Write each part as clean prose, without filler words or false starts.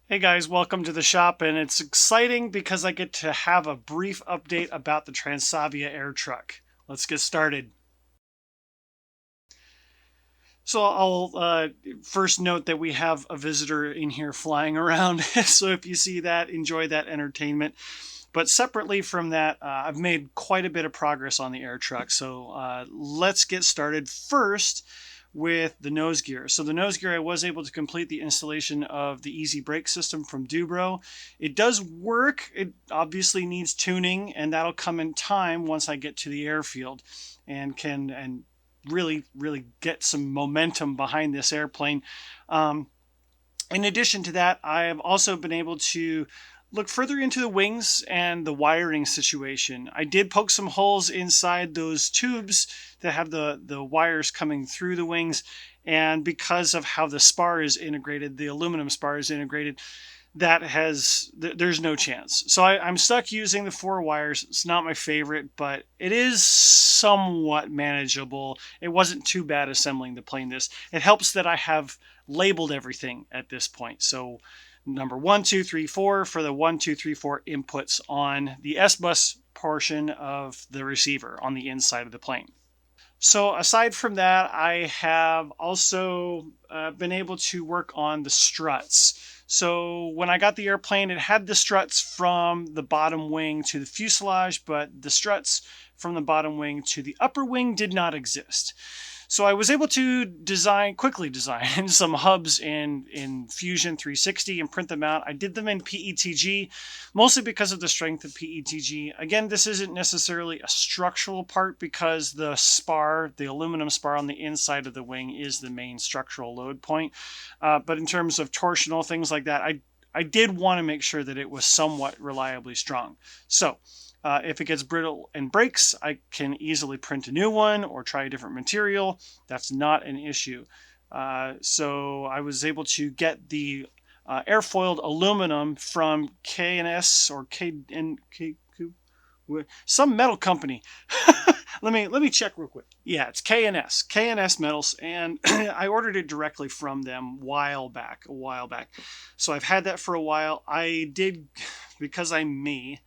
Hey guys, welcome to the shop, and it's exciting because I get to have a brief update about the Transavia Airtruk. Let's get started. So I'll first note that we have a visitor in here flying around. So if you see that, enjoy that entertainment. But separately from that, I've made quite a bit of progress on the Airtruk. So let's get started first with the nose gear. So the nose gear, I was able to complete the installation of the easy brake system from Dubro. It does work. It obviously needs tuning, and that'll come in time once I get to the airfield and can really get some momentum behind this airplane. Um, in addition to that, I have also been able to look further into the wings and the wiring situation. I did poke some holes inside those tubes that have the wires coming through the wings, and because of how the spar is integrated, the aluminum spar is integrated, there's no chance. So I'm stuck using the four wires. It's not my favorite, but it is somewhat manageable. It wasn't too bad assembling the plane. It helps that I have labeled everything at this point. So number 1, 2, 3, 4 for the 1, 2, 3, 4 inputs on the S bus portion of the receiver on the inside of the plane. So aside from that, I have also been able to work on the struts. So when I got the airplane, it had the struts from the bottom wing to the fuselage, but the struts from the bottom wing to the upper wing did not exist. So I was able to quickly design some hubs in Fusion 360 and print them out. I did them in PETG, mostly because of the strength of PETG. Again, this isn't necessarily a structural part because the spar, the aluminum spar on the inside of the wing is the main structural load point. But in terms of torsional, things like that, I did want to make sure that it was somewhat reliably strong. So if it gets brittle and breaks, I can easily print a new one or try a different material. That's not an issue. So I was able to get the airfoiled aluminum from K&S or some metal company. let me check real quick. Yeah, it's K&S Metals, and I ordered it directly from them a while back. So I've had that for a while. I did, because I'm me,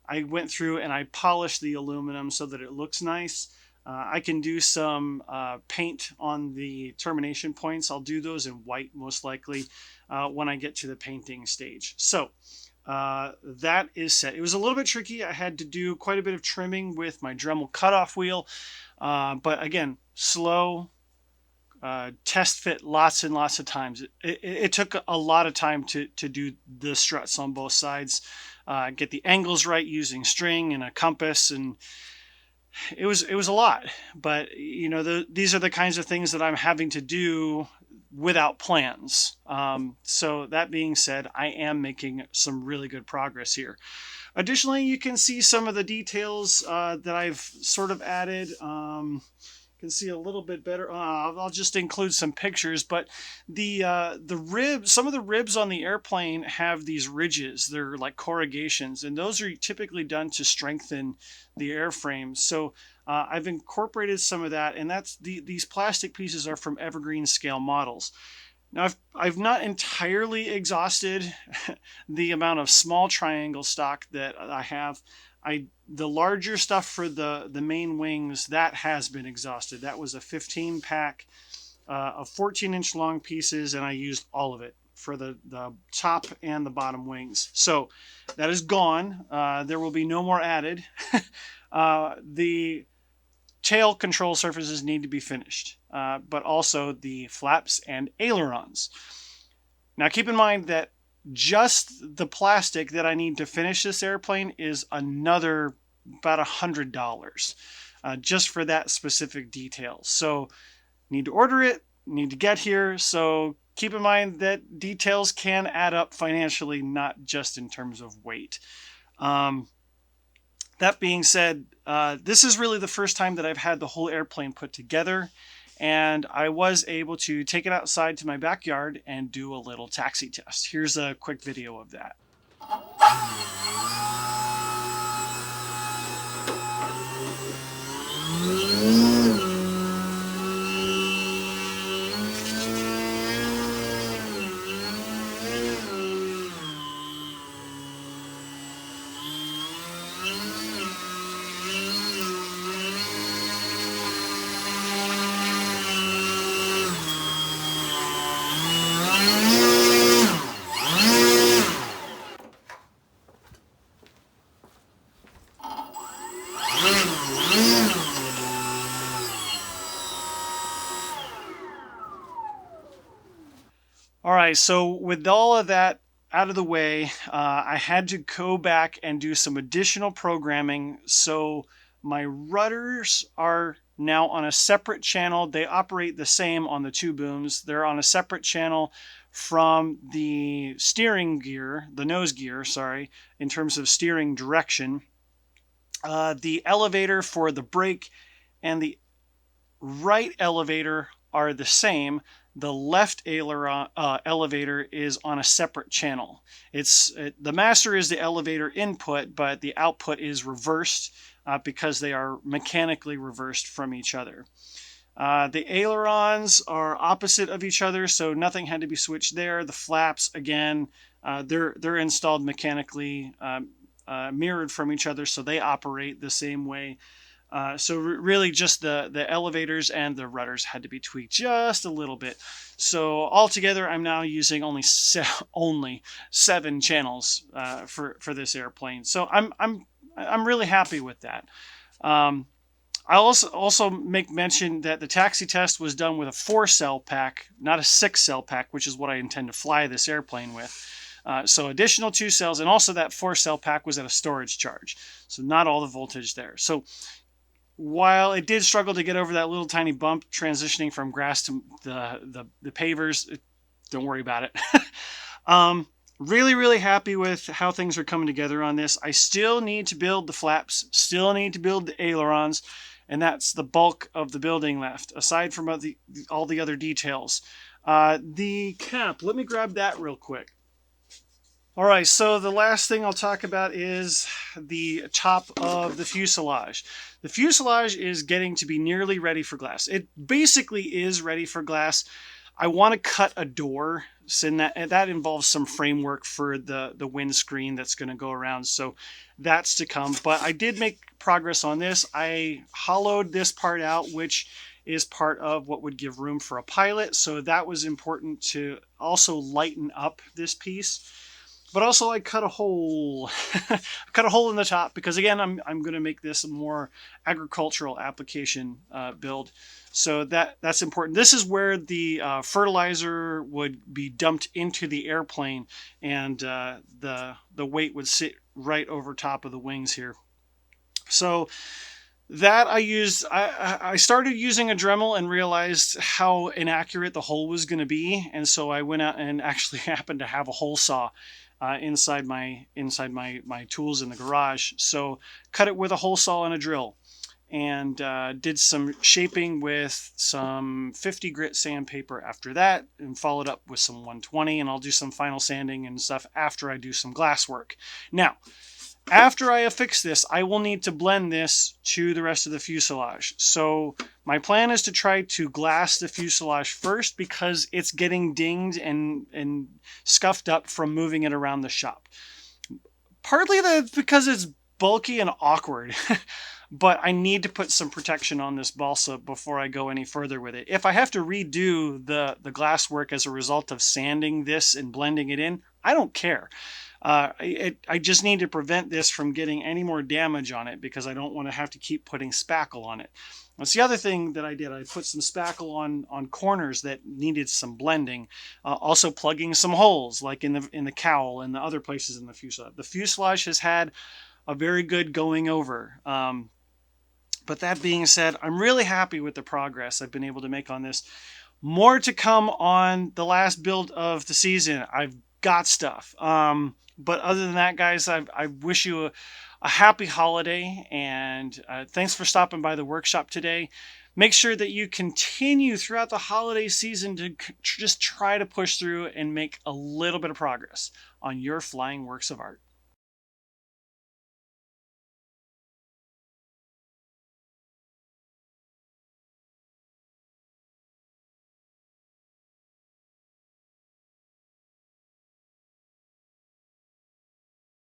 I went through and I polished the aluminum so that it looks nice. I can do some paint on the termination points. I'll do those in white most likely when I get to the painting stage. So that is set. It was a little bit tricky. I had to do quite a bit of trimming with my Dremel cutoff wheel. But again, slow, test fit lots and lots of times. It took a lot of time to do the struts on both sides, get the angles right using string and a compass, and it was a lot. But these are the kinds of things that I'm having to do without plans. So that being said, I am making some really good progress here. Additionally, you can see some of the details that I've sort of added. Can see a little bit better. I'll just include some pictures, but the ribs, some of the ribs on the airplane have these ridges. They're like corrugations, and those are typically done to strengthen the airframe. So I've incorporated some of that, and these plastic pieces are from evergreen scale models. Now, I've not entirely exhausted the amount of small triangle stock that I have. The larger stuff for the main wings, that has been exhausted. That was a 15 pack of 14-inch long pieces, and I used all of it for the top and the bottom wings. So that is gone. There will be no more added. The tail control surfaces need to be finished, but also the flaps and ailerons. Now keep in mind that just the plastic that I need to finish this airplane is another about $100 just for that specific detail. So need to order it, need to get here. So keep in mind that details can add up financially, not just in terms of weight. That being said, this is really the first time that I've had the whole airplane put together, and I was able to take it outside to my backyard and do a little taxi test. Here's a quick video of that. right, so with all of that out of the way, I had to go back and do some additional programming. So my rudders are now on a separate channel. They operate the same on the two booms. They're on a separate channel from the steering gear, the nose gear, sorry, in terms of steering direction. The elevator for the brake and the right elevator are the same. The left aileron, elevator is on a separate channel. The master is the elevator input, but the output is reversed because they are mechanically reversed from each other. The ailerons are opposite of each other, so nothing had to be switched there. The flaps, again, they're installed mechanically, mirrored from each other, so they operate the same way. So really just the elevators and the rudders had to be tweaked just a little bit. So altogether, I'm now using only 7 channels for this airplane. So I'm really happy with that. I also make mention that the taxi test was done with a 4-cell pack, not a 6-cell pack, which is what I intend to fly this airplane with. So additional 2 cells, and also that 4-cell pack was at a storage charge. So not all the voltage there. So while it did struggle to get over that little tiny bump transitioning from grass to the pavers, don't worry about it. Really, really happy with how things are coming together on this. I still need to build the flaps, still need to build the ailerons, and that's the bulk of the building left, aside from all the other details. The cap, let me grab that real quick. All right, so the last thing I'll talk about is the top of the fuselage. The fuselage is getting to be nearly ready for glass. It basically is ready for glass. I want to cut a door, so that involves some framework for the windscreen that's going to go around, so that's to come. But I did make progress on this. I hollowed this part out, which is part of what would give room for a pilot, so that was important to also lighten up this piece. But also I cut a hole, cut a hole in the top because again, I'm going to make this a more agricultural application build. So that's important. This is where the fertilizer would be dumped into the airplane, and the weight would sit right over top of the wings here. So that I started using a Dremel and realized how inaccurate the hole was going to be, and so I went out and actually happened to have a hole saw inside my tools in the garage. So cut it with a hole saw and a drill, and did some shaping with some 50 grit sandpaper after that, and followed up with some 120, and I'll do some final sanding and stuff after I do some glass work. Now, after I affix this, I will need to blend this to the rest of the fuselage. So my plan is to try to glass the fuselage first because it's getting dinged and scuffed up from moving it around the shop. Partly because it's bulky and awkward, but I need to put some protection on this balsa before I go any further with it. If I have to redo the glass work as a result of sanding this and blending it in, I don't care. I just need to prevent this from getting any more damage on it because I don't want to have to keep putting spackle on it. That's the other thing that I did. I put some spackle on corners that needed some blending. Also plugging some holes like in the cowl and the other places in the fuselage. The fuselage has had a very good going over. But that being said, I'm really happy with the progress I've been able to make on this. More to come on the last build of the season. I've got stuff. But other than that, guys, I wish you a happy holiday, and thanks for stopping by the workshop today. Make sure that you continue throughout the holiday season to just try to push through and make a little bit of progress on your flying works of art.